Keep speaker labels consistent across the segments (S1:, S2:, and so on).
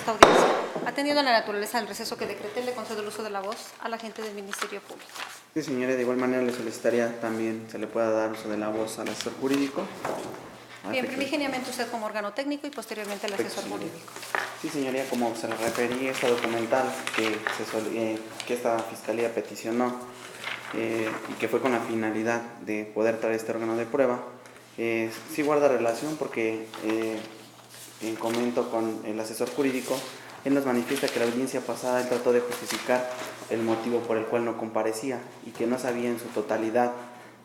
S1: esta audiencia. Atendiendo a la naturaleza del receso que decreté, le concedo el uso de la voz al agente del Ministerio Público.
S2: Sí, señora, de igual manera le solicitaría también se le pueda dar uso de la voz al asesor jurídico.
S1: Bien, primigeniamente usted como órgano técnico y posteriormente el asesor
S2: Sí,
S1: jurídico.
S2: Sí, señoría, como se le refería esta documental que esta fiscalía peticionó y que fue con la finalidad de poder traer este órgano de prueba, sí guarda relación porque en comento con el asesor jurídico, él nos manifiesta que la audiencia pasada él trató de justificar el motivo por el cual no comparecía y que no sabía en su totalidad,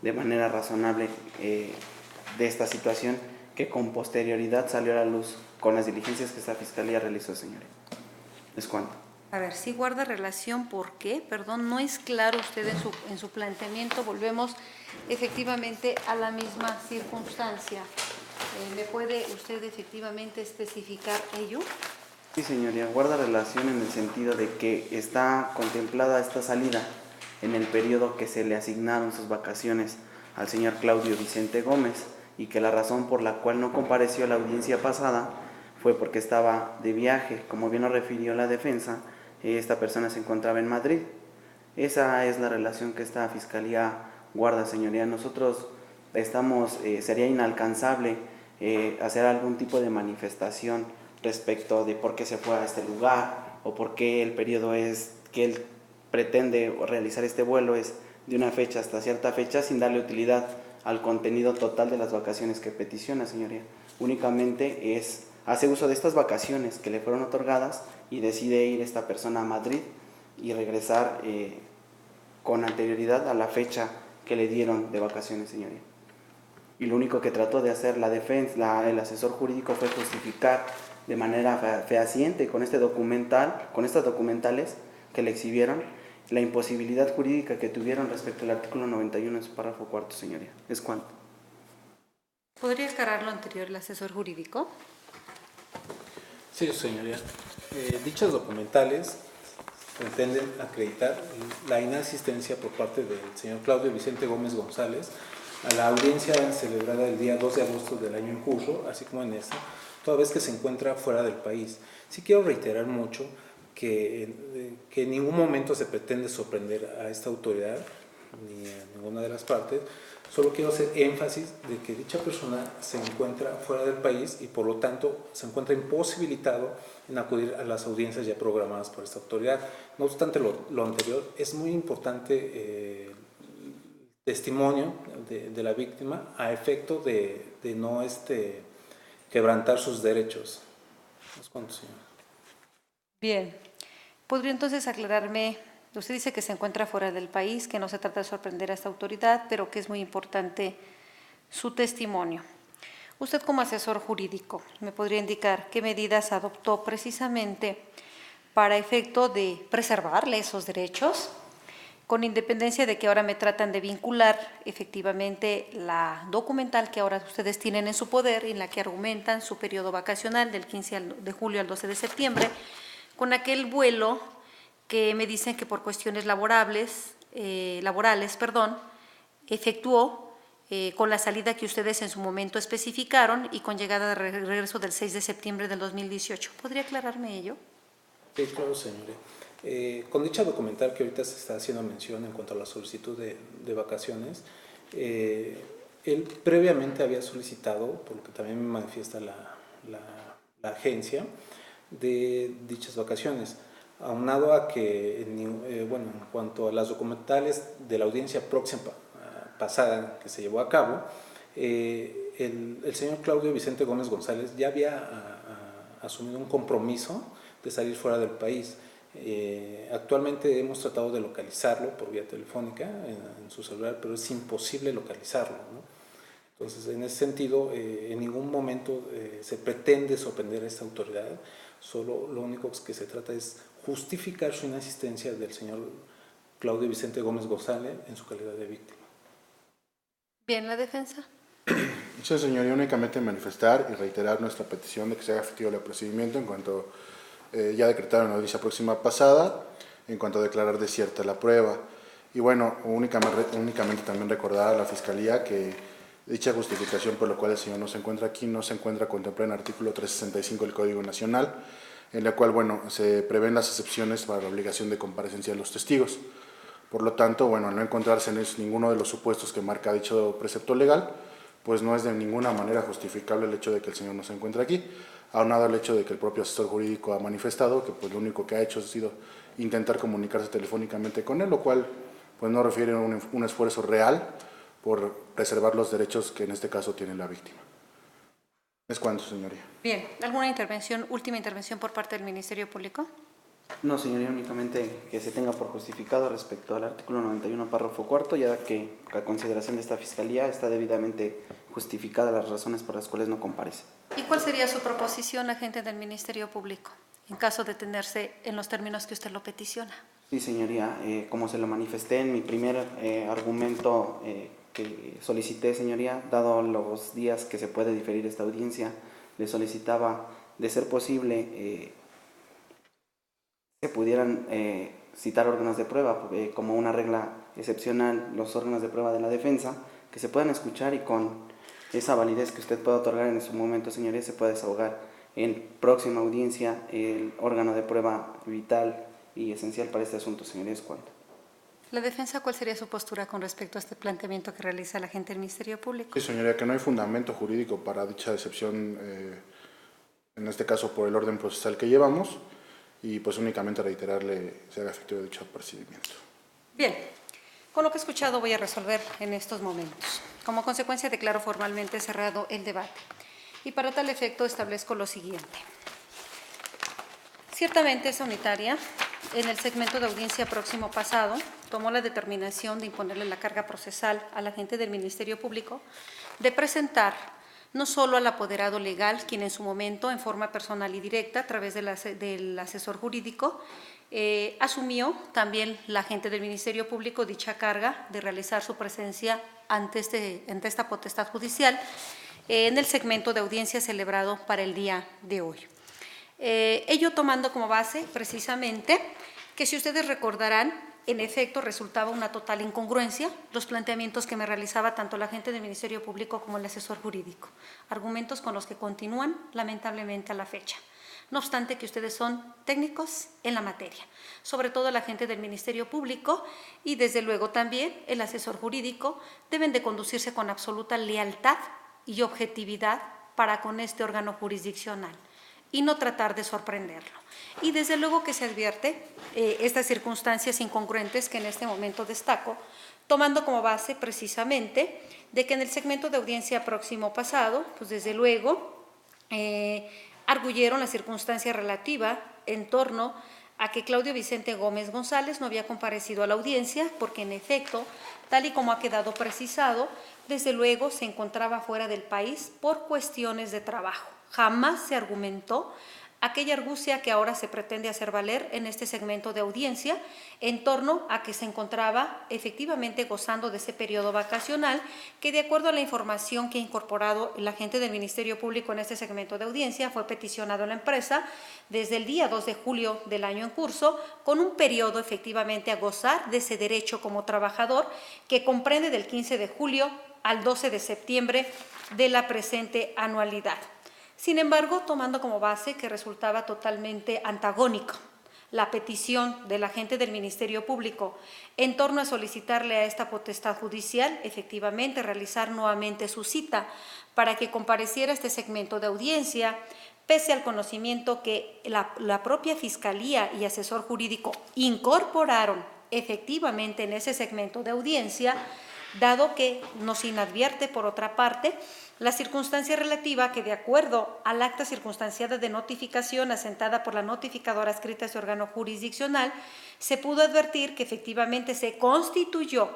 S2: de manera razonable, de esta situación que con posterioridad salió a la luz con las diligencias que esta fiscalía realizó, señora. ¿Es cuánto?
S1: A ver, sí guarda relación, ¿por qué? Perdón, no es claro usted en su planteamiento, volvemos efectivamente a la misma circunstancia. ¿Me puede usted efectivamente especificar ello?
S2: Sí, señoría, guarda relación en el sentido de que está contemplada esta salida en el periodo que se le asignaron sus vacaciones al señor Claudio Vicente Gómez y que la razón por la cual no compareció a la audiencia pasada fue porque estaba de viaje. Como bien lo refirió la defensa, esta persona se encontraba en Madrid. Esa es la relación que esta fiscalía guarda, señoría. Nosotros sería inalcanzable hacer algún tipo de manifestación respecto de por qué se fue a este lugar o por qué el periodo es que él pretende realizar este vuelo es de una fecha hasta cierta fecha sin darle utilidad al contenido total de las vacaciones que peticiona, señoría. Únicamente hace uso de estas vacaciones que le fueron otorgadas y decide ir esta persona a Madrid y regresar con anterioridad a la fecha que le dieron de vacaciones, señoría. Y lo único que trató de hacer la defensa, el asesor jurídico fue justificar de manera fehaciente con estas documentales que le exhibieron la imposibilidad jurídica que tuvieron respecto al artículo 91 en su párrafo cuarto, señoría. ¿Es cuánto?
S1: ¿Podría aclarar lo anterior el asesor jurídico?
S3: Sí, señoría. Dichas documentales pretenden acreditar la inasistencia por parte del señor Claudio Vicente Gómez González a la audiencia celebrada el día 2 de agosto del año en curso, así como en esta, toda vez que se encuentra fuera del país. Sí quiero reiterar mucho que en ningún momento se pretende sorprender a esta autoridad, ni a ninguna de las partes. Solo quiero hacer énfasis de que dicha persona se encuentra fuera del país y por lo tanto se encuentra imposibilitado en acudir a las audiencias ya programadas por esta autoridad. No obstante lo anterior, es muy importante el testimonio de la víctima a efecto de no quebrantar sus derechos. ¿Es cuánto, señor?
S1: Bien, ¿podría entonces aclararme? Usted dice que se encuentra fuera del país, que no se trata de sorprender a esta autoridad, pero que es muy importante su testimonio. Usted como asesor jurídico, ¿me podría indicar qué medidas adoptó precisamente para efecto de preservarle esos derechos? Con independencia de que ahora me tratan de vincular efectivamente la documental que ahora ustedes tienen en su poder, en la que argumentan su periodo vacacional del 15 de julio al 12 de septiembre, con aquel vuelo que me dicen que por cuestiones laborales, efectuó con la salida que ustedes en su momento especificaron y con llegada de regreso del 6 de septiembre del 2018. ¿Podría aclararme ello?
S3: Sí, claro, señora. Con dicha documental que ahorita se está haciendo mención en cuanto a la solicitud de vacaciones, él previamente había solicitado, por lo que también me manifiesta la agencia, de dichas vacaciones, aunado a que, en cuanto a las documentales de la audiencia próxima pasada que se llevó a cabo, el señor Claudio Vicente Gómez González ya había asumido un compromiso de salir fuera del país. Actualmente hemos tratado de localizarlo por vía telefónica en su celular, pero es imposible localizarlo, ¿no? Entonces, en ese sentido, en ningún momento se pretende sorprender a esta autoridad, solo lo único que se trata es justificar su inasistencia del señor Claudio Vicente Gómez González en su calidad de víctima.
S1: Bien, ¿la defensa?
S4: Sí, señoría, únicamente manifestar y reiterar nuestra petición de que se haga efectivo el procedimiento en cuanto ya decretaron la audiencia próxima pasada, en cuanto a declarar desierta la prueba. Y bueno, únicamente también recordar a la Fiscalía que dicha justificación por la cual el señor no se encuentra aquí no se encuentra contemplada en el artículo 365 del Código Nacional, en la cual, bueno, se prevén las excepciones para la obligación de comparecencia de los testigos. Por lo tanto, bueno, al no encontrarse en ninguno de los supuestos que marca dicho precepto legal, pues no es de ninguna manera justificable el hecho de que el señor no se encuentre aquí, aunado al hecho de que el propio asesor jurídico ha manifestado que pues lo único que ha hecho ha sido intentar comunicarse telefónicamente con él, lo cual pues no refiere a un esfuerzo real por preservar los derechos que en este caso tiene la víctima. ¿Es cuánto, señoría?
S1: Bien, ¿alguna intervención, última intervención por parte del Ministerio Público?
S2: No, señoría, únicamente que se tenga por justificado respecto al artículo 91, párrafo cuarto, ya que a consideración de esta Fiscalía está debidamente justificada las razones por las cuales no comparece.
S1: ¿Y cuál sería su proposición, agente del Ministerio Público, en caso de tenerse en los términos que usted lo peticiona?
S2: Sí, señoría, como se lo manifesté en mi primer argumento que solicité, señoría, dado los días que se puede diferir esta audiencia, le solicitaba, de ser posible, se pudieran citar órganos de prueba como una regla excepcional, los órganos de prueba de la defensa, que se puedan escuchar y con esa validez que usted pueda otorgar en su momento, señoría, se pueda desahogar en próxima audiencia el órgano de prueba vital y esencial para este asunto, señoría. ¿Es cuánto?
S1: ¿La defensa cuál sería su postura con respecto a este planteamiento que realiza la agente del Ministerio Público?
S4: Sí, señoría, que no hay fundamento jurídico para dicha excepción, en este caso por el orden procesal que llevamos, y pues únicamente reiterarle se haga efectivo dicho procedimiento.
S1: Bien, con lo que he escuchado voy a resolver en estos momentos. Como consecuencia declaro formalmente cerrado el debate y para tal efecto establezco lo siguiente. Ciertamente esa unitaria, en el segmento de audiencia próximo pasado, tomó la determinación de imponerle la carga procesal al agente del Ministerio Público de presentar no solo al apoderado legal, quien en su momento, en forma personal y directa, a través del asesor jurídico, asumió también la agente del Ministerio Público dicha carga de realizar su presencia ante esta potestad judicial en el segmento de audiencia celebrado para el día de hoy. Ello tomando como base precisamente que, si ustedes recordarán, en efecto resultaba una total incongruencia los planteamientos que me realizaba tanto la agente del Ministerio Público como el asesor jurídico, argumentos con los que continúan lamentablemente a la fecha. No obstante que ustedes son técnicos en la materia, sobre todo la agente del Ministerio Público y desde luego también el asesor jurídico deben de conducirse con absoluta lealtad y objetividad para con este órgano jurisdiccional y no tratar de sorprenderlo. Y desde luego que se advierte estas circunstancias incongruentes que en este momento destaco, tomando como base precisamente de que en el segmento de audiencia próximo pasado, pues desde luego, arguyeron la circunstancia relativa en torno a que Claudio Vicente Gómez González no había comparecido a la audiencia porque, en efecto, tal y como ha quedado precisado, desde luego se encontraba fuera del país por cuestiones de trabajo. Jamás se argumentó aquella argucia que ahora se pretende hacer valer en este segmento de audiencia en torno a que se encontraba efectivamente gozando de ese periodo vacacional que, de acuerdo a la información que ha incorporado el agente del Ministerio Público en este segmento de audiencia, fue peticionado a la empresa desde el día 2 de julio del año en curso, con un periodo efectivamente a gozar de ese derecho como trabajador que comprende del 15 de julio al 12 de septiembre de la presente anualidad. Sin embargo, tomando como base que resultaba totalmente antagónica la petición del agente del Ministerio Público en torno a solicitarle a esta potestad judicial efectivamente realizar nuevamente su cita para que compareciera este segmento de audiencia, pese al conocimiento que la propia Fiscalía y asesor jurídico incorporaron efectivamente en ese segmento de audiencia, dado que nos inadvierte, por otra parte, la circunstancia relativa que, de acuerdo al acta circunstanciada de notificación asentada por la notificadora adscrita a ese órgano jurisdiccional, se pudo advertir que efectivamente se constituyó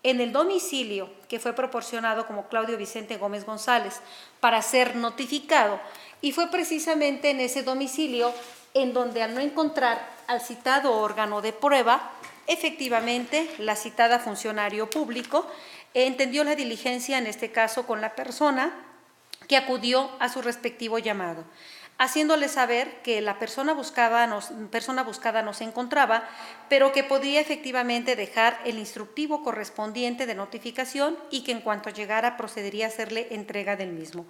S1: en el domicilio que fue proporcionado como Claudio Vicente Gómez González para ser notificado, y fue precisamente en ese domicilio en donde, al no encontrar al citado órgano de prueba, efectivamente la citada funcionario público entendió la diligencia, en este caso con la persona que acudió a su respectivo llamado. haciéndole saber que la persona buscada no se encontraba, pero que podía efectivamente dejar el instructivo correspondiente de notificación y que en cuanto llegara procedería a hacerle entrega del mismo.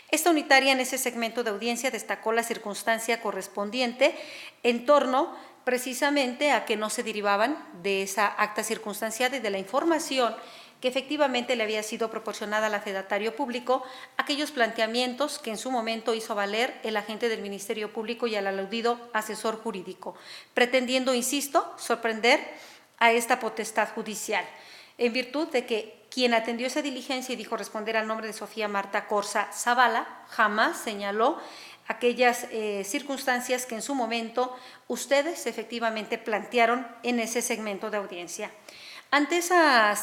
S1: Esta unitaria en ese segmento de audiencia destacó la circunstancia correspondiente en torno precisamente a que no se derivaban de esa acta circunstanciada y de la información que efectivamente le había sido proporcionada al afedatario público, aquellos planteamientos que en su momento hizo valer el agente del Ministerio Público y el aludido asesor jurídico, pretendiendo, insisto, sorprender a esta potestad judicial, en virtud de que quien atendió esa diligencia y dijo responder al nombre de Sofía Marta Corsa Zavala jamás señaló aquellas circunstancias que en su momento ustedes efectivamente plantearon en ese segmento de audiencia. Ante esa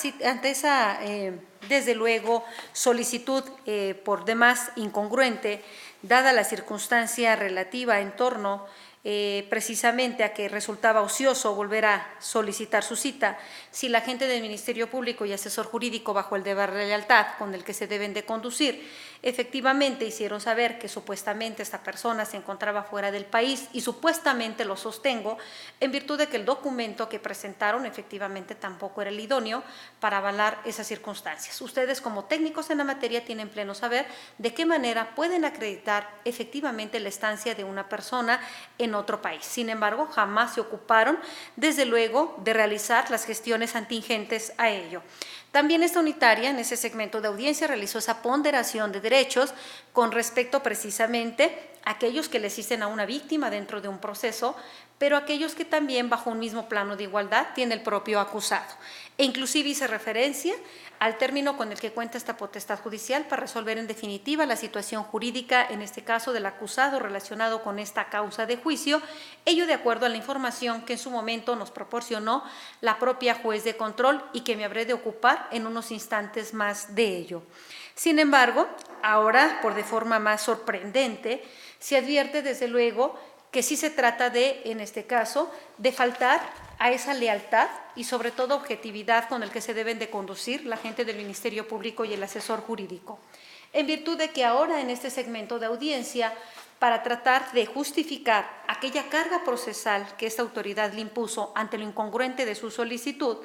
S1: desde luego, solicitud por demás incongruente, dada la circunstancia relativa en torno precisamente a que resultaba ocioso volver a solicitar su cita, si la agente del Ministerio Público y asesor jurídico bajo el deber de lealtad con el que se deben de conducir, efectivamente hicieron saber que supuestamente esta persona se encontraba fuera del país y supuestamente lo sostengo en virtud de que el documento que presentaron efectivamente tampoco era el idóneo para avalar esas circunstancias. Ustedes como técnicos en la materia tienen pleno saber de qué manera pueden acreditar efectivamente la estancia de una persona en otro país. Sin embargo, jamás se ocuparon, desde luego, de realizar las gestiones contingentes a ello. También esta unitaria, en ese segmento de audiencia, realizó esa ponderación de derechos con respecto precisamente a aquellos que le asisten a una víctima dentro de un proceso, pero aquellos que también bajo un mismo plano de igualdad tiene el propio acusado. E inclusive hice referencia al término con el que cuenta esta potestad judicial para resolver en definitiva la situación jurídica, en este caso del acusado relacionado con esta causa de juicio, ello de acuerdo a la información que en su momento nos proporcionó la propia juez de control y que me habré de ocupar en unos instantes más de ello. Sin embargo, ahora, por de forma más sorprendente, se advierte desde luego que sí se trata de, en este caso, de faltar a esa lealtad y sobre todo objetividad con el que se deben de conducir la gente del Ministerio Público y el asesor jurídico. En virtud de que ahora en este segmento de audiencia, para tratar de justificar aquella carga procesal que esta autoridad le impuso ante lo incongruente de su solicitud,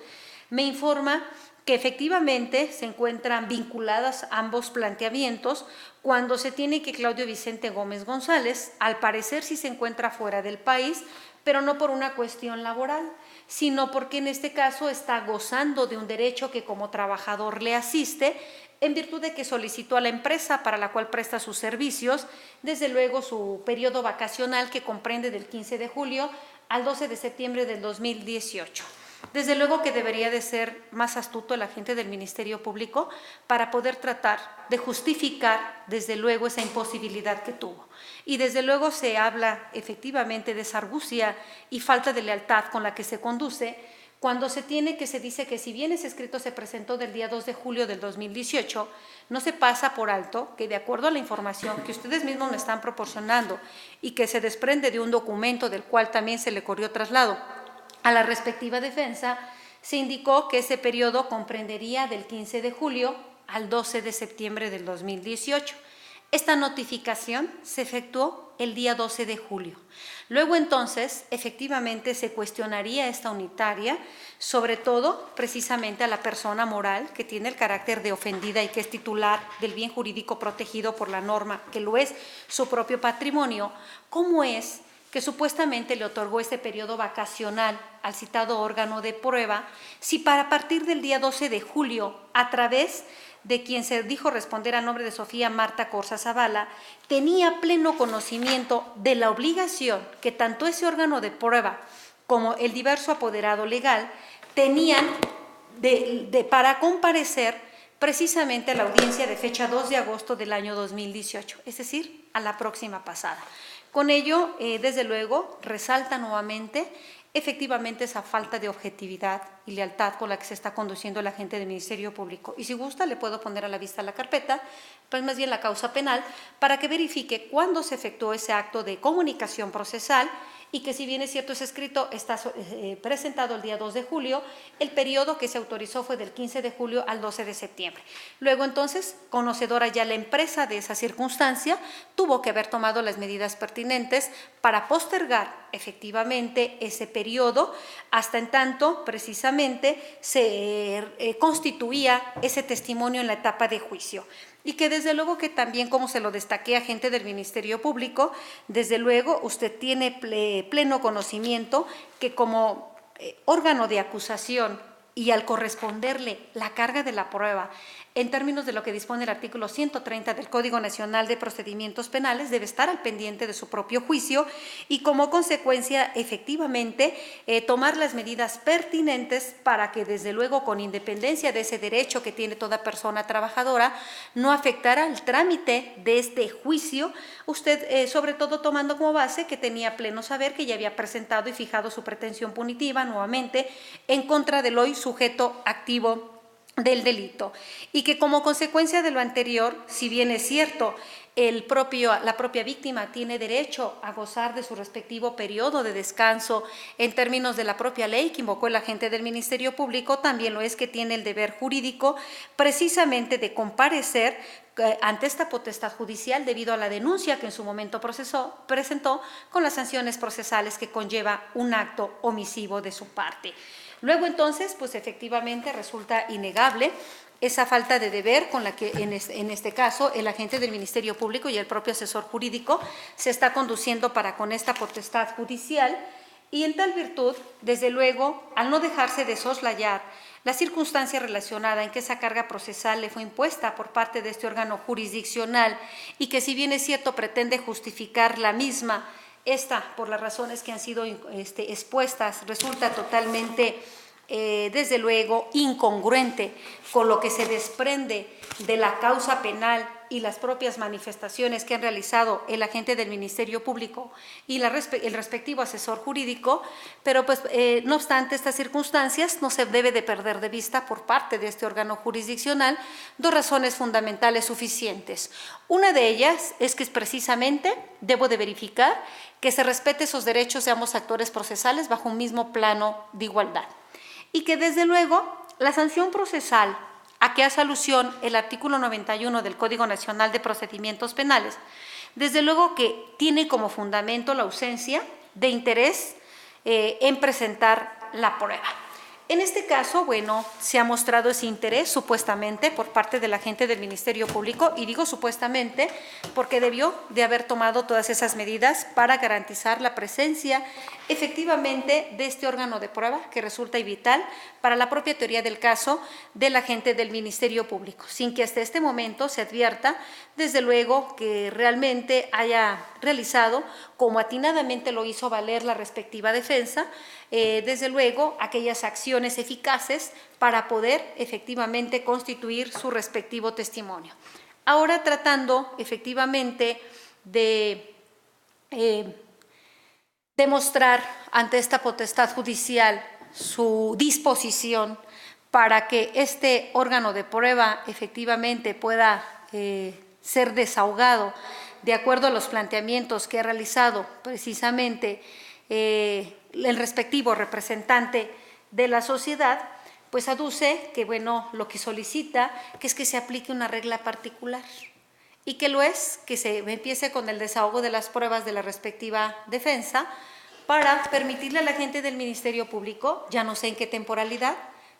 S1: me informa que efectivamente se encuentran vinculadas ambos planteamientos cuando se tiene que Claudio Vicente Gómez González, al parecer sí se encuentra fuera del país, pero no por una cuestión laboral, sino porque en este caso está gozando de un derecho que como trabajador le asiste, en virtud de que solicitó a la empresa para la cual presta sus servicios, desde luego su periodo vacacional que comprende del 15 de julio al 12 de septiembre del 2018. Desde luego que debería de ser más astuto el agente del Ministerio Público para poder tratar de justificar, desde luego, esa imposibilidad que tuvo. Y desde luego se habla efectivamente de esa argucia y falta de lealtad con la que se conduce cuando se dice que si bien ese escrito se presentó del día 2 de julio del 2018, no se pasa por alto que de acuerdo a la información que ustedes mismos me están proporcionando y que se desprende de un documento del cual también se le corrió traslado a la respectiva defensa, se indicó que ese periodo comprendería del 15 de julio al 12 de septiembre del 2018. Esta notificación se efectuó el día 12 de julio. Luego entonces, efectivamente, se cuestionaría esta unitaria, sobre todo precisamente a la persona moral que tiene el carácter de ofendida y que es titular del bien jurídico protegido por la norma, que lo es su propio patrimonio. ¿Cómo es que supuestamente le otorgó este periodo vacacional al citado órgano de prueba, si para partir del día 12 de julio, a través de quien se dijo responder a nombre de Sofía Marta Corsa Zavala, tenía pleno conocimiento de la obligación que tanto ese órgano de prueba como el diverso apoderado legal tenían para comparecer precisamente a la audiencia de fecha 2 de agosto del año 2018, es decir, a la próxima pasada? Con ello, desde luego, resalta nuevamente efectivamente esa falta de objetividad y lealtad con la que se está conduciendo la gente del Ministerio Público. Y si gusta, le puedo poner a la vista la carpeta, pues más bien la causa penal, para que verifique cuándo se efectuó ese acto de comunicación procesal y que si bien es cierto es escrito, está presentado el día 2 de julio, el periodo que se autorizó fue del 15 de julio al 12 de septiembre. Luego entonces, conocedora ya la empresa de esa circunstancia, tuvo que haber tomado las medidas pertinentes para postergar efectivamente ese periodo hasta en tanto precisamente se constituía ese testimonio en la etapa de juicio. Y que desde luego que también, como se lo destaqué a gente del Ministerio Público, desde luego usted tiene pleno conocimiento que como órgano de acusación y al corresponderle la carga de la prueba en términos de lo que dispone el artículo 130 del Código Nacional de Procedimientos Penales, debe estar al pendiente de su propio juicio y como consecuencia efectivamente tomar las medidas pertinentes para que desde luego con independencia de ese derecho que tiene toda persona trabajadora no afectara el trámite de este juicio, usted sobre todo tomando como base que tenía pleno saber que ya había presentado y fijado su pretensión punitiva nuevamente en contra del hoy sujeto activo del delito y que como consecuencia de lo anterior, si bien es cierto, la propia víctima tiene derecho a gozar de su respectivo periodo de descanso en términos de la propia ley que invocó el agente del Ministerio Público, también lo es que tiene el deber jurídico precisamente de comparecer ante esta potestad judicial debido a la denuncia que en su momento presentó con las sanciones procesales que conlleva un acto omisivo de su parte. Luego entonces, pues efectivamente resulta innegable esa falta de deber con la que en este caso el agente del Ministerio Público y el propio asesor jurídico se está conduciendo para con esta potestad judicial y en tal virtud, desde luego, al no dejarse de soslayar la circunstancia relacionada en que esa carga procesal le fue impuesta por parte de este órgano jurisdiccional y que si bien es cierto pretende justificar la misma, esta, por las razones que han sido expuestas, resulta totalmente, desde luego, incongruente con lo que se desprende de la causa penal y las propias manifestaciones que han realizado el agente del Ministerio Público y el respectivo asesor jurídico, pero pues no obstante estas circunstancias no se debe de perder de vista por parte de este órgano jurisdiccional dos razones fundamentales suficientes. Una de ellas es que precisamente debo de verificar que se respete esos derechos de ambos actores procesales bajo un mismo plano de igualdad y que desde luego la sanción procesal a que hace alusión el artículo 91 del Código Nacional de Procedimientos Penales, desde luego que tiene como fundamento la ausencia de interés en presentar la prueba. En este caso, bueno, se ha mostrado ese interés supuestamente por parte del agente del Ministerio Público y digo supuestamente porque debió de haber tomado todas esas medidas para garantizar la presencia efectivamente de este órgano de prueba que resulta vital para la propia teoría del caso del agente del Ministerio Público, sin que hasta este momento se advierta, desde luego, que realmente haya realizado, como atinadamente lo hizo valer la respectiva defensa, desde luego, aquellas acciones eficaces para poder efectivamente constituir su respectivo testimonio. Ahora tratando efectivamente de demostrar ante esta potestad judicial su disposición para que este órgano de prueba efectivamente pueda ser desahogado de acuerdo a los planteamientos que ha realizado precisamente el respectivo representante de la sociedad, pues aduce que, bueno, lo que solicita que es que se aplique una regla particular y que lo es que se empiece con el desahogo de las pruebas de la respectiva defensa para permitirle al agente del Ministerio Público, ya no sé en qué temporalidad,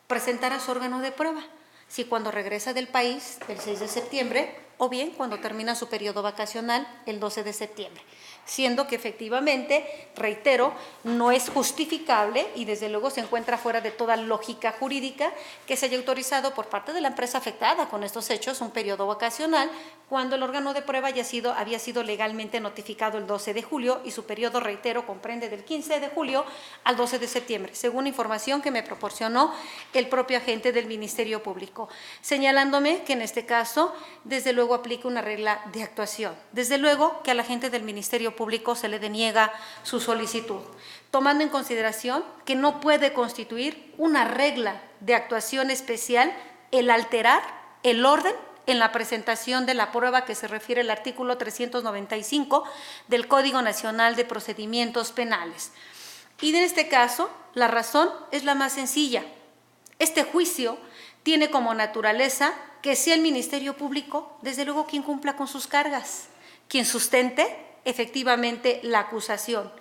S1: presentar a su órgano de prueba, si cuando regresa del país el 6 de septiembre o bien cuando termina su periodo vacacional el 12 de septiembre. Siendo que efectivamente, reitero, no es justificable y desde luego se encuentra fuera de toda lógica jurídica que se haya autorizado por parte de la empresa afectada con estos hechos un periodo vacacional cuando el órgano de prueba había sido legalmente notificado el 12 de julio y su periodo, reitero, comprende del 15 de julio al 12 de septiembre, según información que me proporcionó el propio agente del Ministerio Público, señalándome que en este caso, desde luego, aplica una regla de actuación. Desde luego que al agente del Ministerio Público se le deniega su solicitud, tomando en consideración que no puede constituir una regla de actuación especial el alterar el orden en la presentación de la prueba que se refiere al artículo 395 del Código Nacional de Procedimientos Penales. Y en este caso, la razón es la más sencilla. Este juicio tiene como naturaleza que sea el Ministerio Público, desde luego, quien cumpla con sus cargas, quien sustente efectivamente la acusación.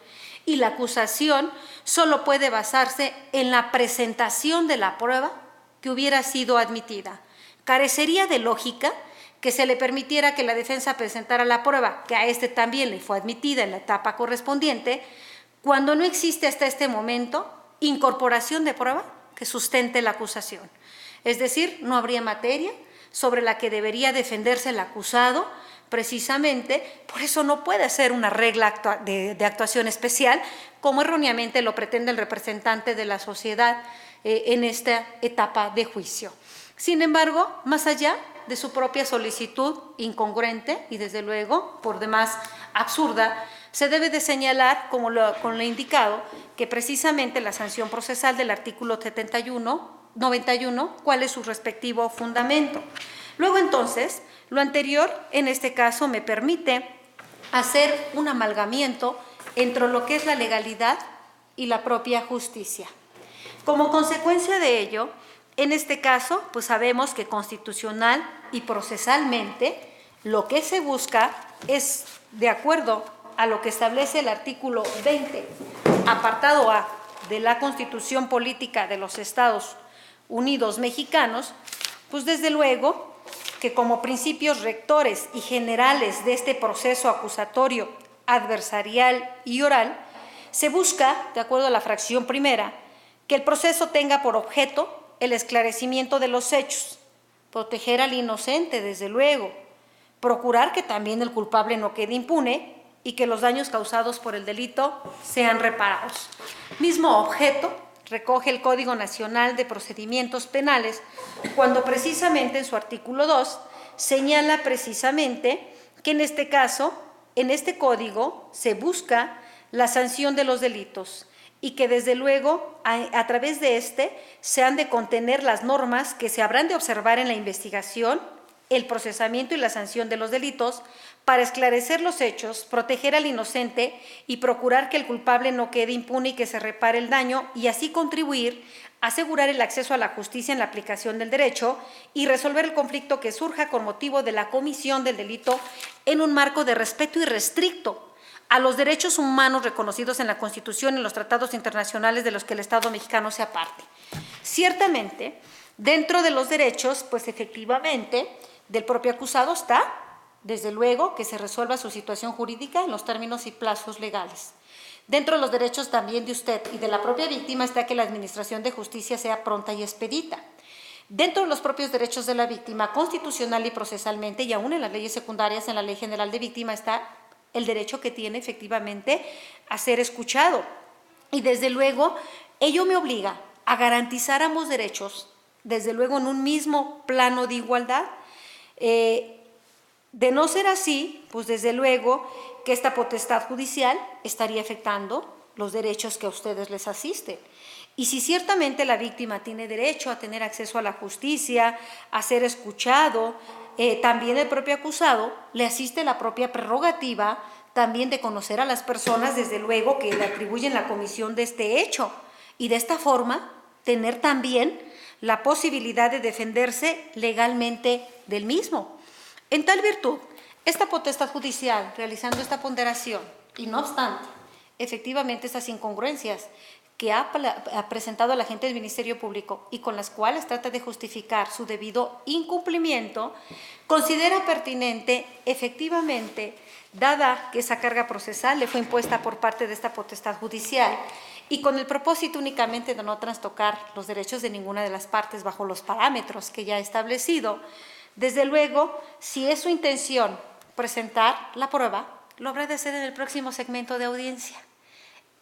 S1: Y la acusación solo puede basarse en la presentación de la prueba que hubiera sido admitida. Carecería de lógica que se le permitiera que la defensa presentara la prueba, que a este también le fue admitida en la etapa correspondiente, cuando no existe hasta este momento incorporación de prueba que sustente la acusación. Es decir, no habría materia sobre la que debería defenderse el acusado, precisamente, por eso no puede ser una regla de actuación especial, como erróneamente lo pretende el representante de la sociedad en esta etapa de juicio. Sin embargo, más allá de su propia solicitud incongruente y desde luego por demás absurda, se debe de señalar, como lo he indicado, que precisamente la sanción procesal del artículo 91, cuál es su respectivo fundamento. Luego entonces, lo anterior en este caso me permite hacer un amalgamiento entre lo que es la legalidad y la propia justicia. Como consecuencia de ello, en este caso, pues sabemos que constitucional y procesalmente lo que se busca es, de acuerdo a lo que establece el artículo 20, apartado A de la Constitución Política de los Estados Unidos Mexicanos, pues desde luego que como principios rectores y generales de este proceso acusatorio, adversarial y oral, se busca, de acuerdo a la fracción primera, que el proceso tenga por objeto el esclarecimiento de los hechos, proteger al inocente, desde luego, procurar que también el culpable no quede impune y que los daños causados por el delito sean reparados. Mismo objeto recoge el Código Nacional de Procedimientos Penales cuando precisamente en su artículo 2 señala precisamente que en este caso, en este código se busca la sanción de los delitos y que desde luego a través de este se han de contener las normas que se habrán de observar en la investigación, el procesamiento y la sanción de los delitos para esclarecer los hechos, proteger al inocente y procurar que el culpable no quede impune y que se repare el daño y así contribuir a asegurar el acceso a la justicia en la aplicación del derecho y resolver el conflicto que surja con motivo de la comisión del delito en un marco de respeto irrestricto a los derechos humanos reconocidos en la Constitución y en los tratados internacionales de los que el Estado mexicano sea parte. Ciertamente, dentro de los derechos, pues efectivamente, del propio acusado está, desde luego, que se resuelva su situación jurídica en los términos y plazos legales. Dentro de los derechos también de usted y de la propia víctima está que la administración de justicia sea pronta y expedita. Dentro de los propios derechos de la víctima, constitucional y procesalmente, y aún en las leyes secundarias, en la Ley General de Víctima, está el derecho que tiene efectivamente a ser escuchado. Y desde luego, ello me obliga a garantizar ambos derechos, desde luego en un mismo plano de igualdad. De no ser así, pues desde luego que esta potestad judicial estaría afectando los derechos que a ustedes les asisten. Y si ciertamente la víctima tiene derecho a tener acceso a la justicia, a ser escuchado, también el propio acusado le asiste la propia prerrogativa también de conocer a las personas, desde luego, que le atribuyen la comisión de este hecho y de esta forma tener también la posibilidad de defenderse legalmente del mismo. En tal virtud, esta potestad judicial, realizando esta ponderación, y no obstante, efectivamente estas incongruencias que ha presentado el agente del Ministerio Público y con las cuales trata de justificar su debido incumplimiento, considera pertinente, efectivamente, dada que esa carga procesal le fue impuesta por parte de esta potestad judicial y con el propósito únicamente de no trastocar los derechos de ninguna de las partes bajo los parámetros que ya he establecido, desde luego, si es su intención presentar la prueba, lo habrá de hacer en el próximo segmento de audiencia.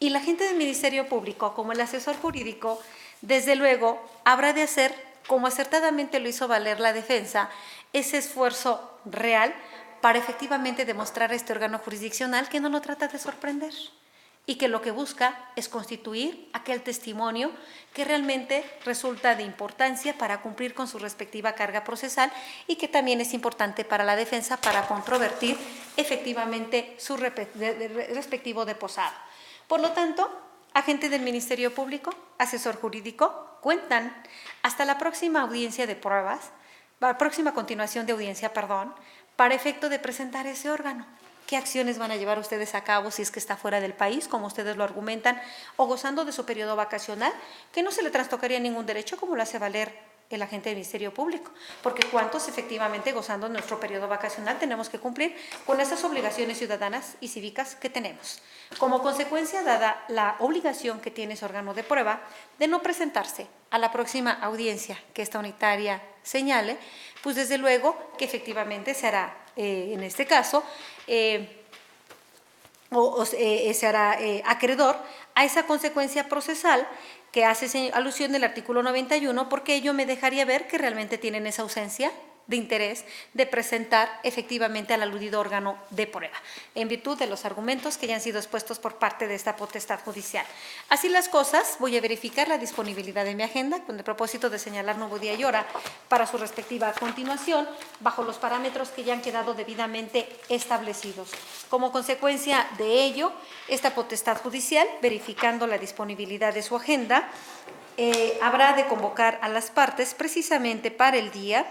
S1: Y la gente del Ministerio Público, como el asesor jurídico, desde luego, habrá de hacer, como acertadamente lo hizo valer la defensa, ese esfuerzo real para efectivamente demostrar a este órgano jurisdiccional que no lo trata de sorprender, y que lo que busca es constituir aquel testimonio que realmente resulta de importancia para cumplir con su respectiva carga procesal y que también es importante para la defensa para controvertir efectivamente su respectivo deposado. Por lo tanto, agente del Ministerio Público, asesor jurídico, cuentan hasta la próxima audiencia de pruebas, la próxima continuación de audiencia, perdón, para efecto de presentar ese órgano. ¿Qué acciones van a llevar ustedes a cabo si es que está fuera del país, como ustedes lo argumentan, o gozando de su periodo vacacional, que no se le trastocaría ningún derecho como lo hace valer el agente del Ministerio Público? Porque cuántos efectivamente gozando de nuestro periodo vacacional tenemos que cumplir con esas obligaciones ciudadanas y cívicas que tenemos. Como consecuencia, dada la obligación que tiene ese órgano de prueba de no presentarse a la próxima audiencia que esta unitaria señale, pues desde luego que efectivamente se hará, en este caso, se hará acreedor a esa consecuencia procesal que hace alusión del artículo 91, porque ello me dejaría ver que realmente tienen esa ausencia de interés de presentar efectivamente al aludido órgano de prueba, en virtud de los argumentos que ya han sido expuestos por parte de esta potestad judicial. Así las cosas, voy a verificar la disponibilidad de mi agenda con el propósito de señalar nuevo día y hora para su respectiva continuación, bajo los parámetros que ya han quedado debidamente establecidos. Como consecuencia de ello, esta potestad judicial, verificando la disponibilidad de su agenda, habrá de convocar a las partes precisamente para el día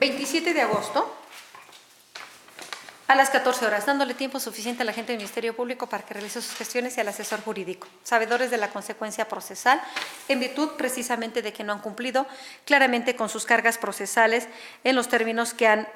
S1: 27 de agosto a las 14 horas, dándole tiempo suficiente a la gente del Ministerio Público para que realice sus gestiones y al asesor jurídico, sabedores de la consecuencia procesal, en virtud precisamente de que no han cumplido claramente con sus cargas procesales en los términos que han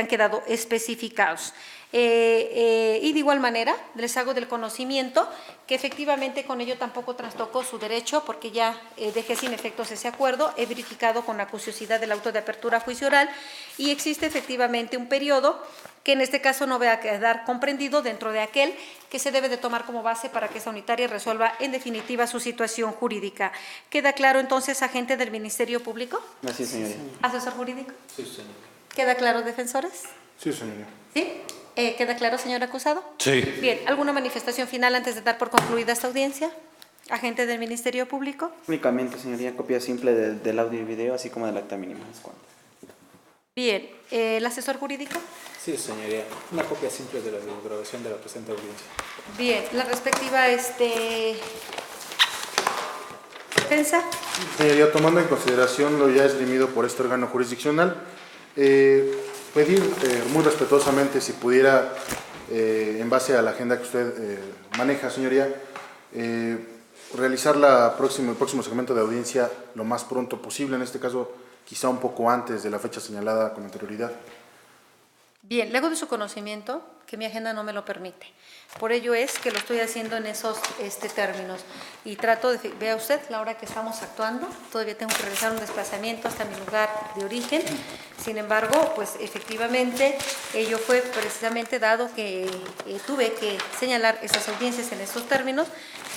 S1: quedado especificados. Y de igual manera, les hago del conocimiento que efectivamente con ello tampoco trastocó su derecho, porque ya dejé sin efectos ese acuerdo, he verificado con la acuciosidad del auto de apertura a juicio oral y existe efectivamente un periodo que en este caso no va a quedar comprendido dentro de aquel que se debe de tomar como base para que esa unitaria resuelva en definitiva su situación jurídica. ¿Queda claro entonces, agente del Ministerio Público?
S2: Así es, señoría.
S1: ¿Asesor jurídico?
S3: Sí, señor.
S1: ¿Queda claro, defensores?
S4: Sí, señoría.
S1: ¿Sí? ¿Queda claro, señor acusado?
S5: Sí.
S1: Bien, ¿alguna manifestación final antes de dar por concluida esta audiencia? Agente del Ministerio Público.
S2: Únicamente, señoría, copia simple del audio y video, así como del acta mínima.
S1: Bien, ¿el asesor jurídico?
S3: Sí, señoría. Una copia simple de la grabación de la presente audiencia.
S1: Bien, la respectiva defensa.
S4: Señoría, tomando en consideración lo ya esgrimido por este órgano jurisdiccional, pedir muy respetuosamente si pudiera, en base a la agenda que usted maneja, señoría, realizar el próximo segmento de audiencia lo más pronto posible, en este caso quizá un poco antes de la fecha señalada con anterioridad.
S1: Bien, luego de su conocimiento, que mi agenda no me lo permite. Por ello es que lo estoy haciendo en esos términos. Y trato de, vea usted, la hora que estamos actuando, todavía tengo que realizar un desplazamiento hasta mi lugar de origen. Sin embargo, pues efectivamente, ello fue precisamente dado que tuve que señalar esas audiencias en estos términos,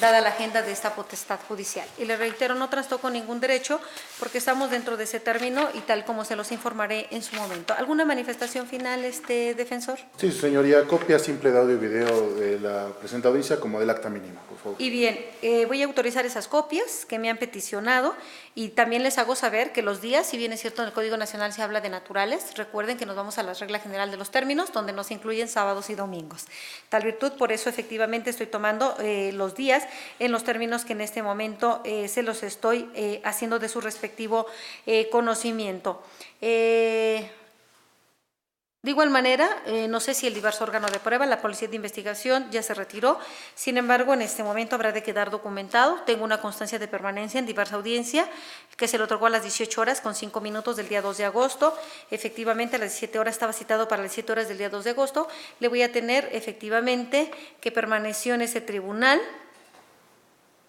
S1: dada la agenda de esta potestad judicial. Y le reitero, no trastoco ningún derecho, porque estamos dentro de ese término y tal como se los informaré en su momento. ¿Alguna manifestación final, defensor?
S4: Sí, señoría, copia simple de audio y video de la presente audiencia como del acta mínima, por favor.
S1: Y bien, voy a autorizar esas copias que me han peticionado y también les hago saber que los días, si bien es cierto en el Código Nacional se habla de naturales, recuerden que nos vamos a la regla general de los términos, donde no se incluyen sábados y domingos. Tal virtud, por eso efectivamente estoy tomando los días en los términos que en este momento se los estoy haciendo de su respectivo conocimiento. De igual manera, no sé si el diverso órgano de prueba, la Policía de Investigación, ya se retiró. Sin embargo, en este momento habrá de quedar documentado. Tengo una constancia de permanencia en diversa audiencia que se le otorgó a las 18 horas con 5 minutos del día 2 de agosto. Efectivamente, a las 17 horas estaba citado para las 17 horas del día 2 de agosto. Le voy a tener efectivamente que permaneció en ese tribunal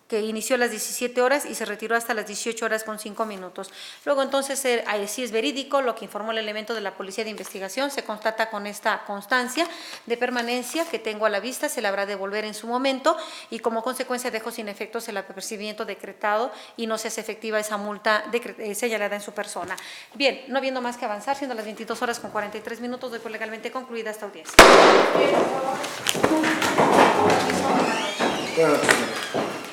S1: que inició a las 17 horas y se retiró hasta las 18 horas con 5 minutos. Luego entonces sí es verídico lo que informó el elemento de la Policía de Investigación, se constata con esta constancia de permanencia que tengo a la vista, se la habrá de devolver en su momento y como consecuencia dejo sin efectos el apercibimiento decretado y no se hace efectiva esa multa señalada en su persona. Bien, no habiendo más que avanzar, siendo las 22 horas con 43 minutos, doy por legalmente concluida esta audiencia.
S4: Buenas noches, señor.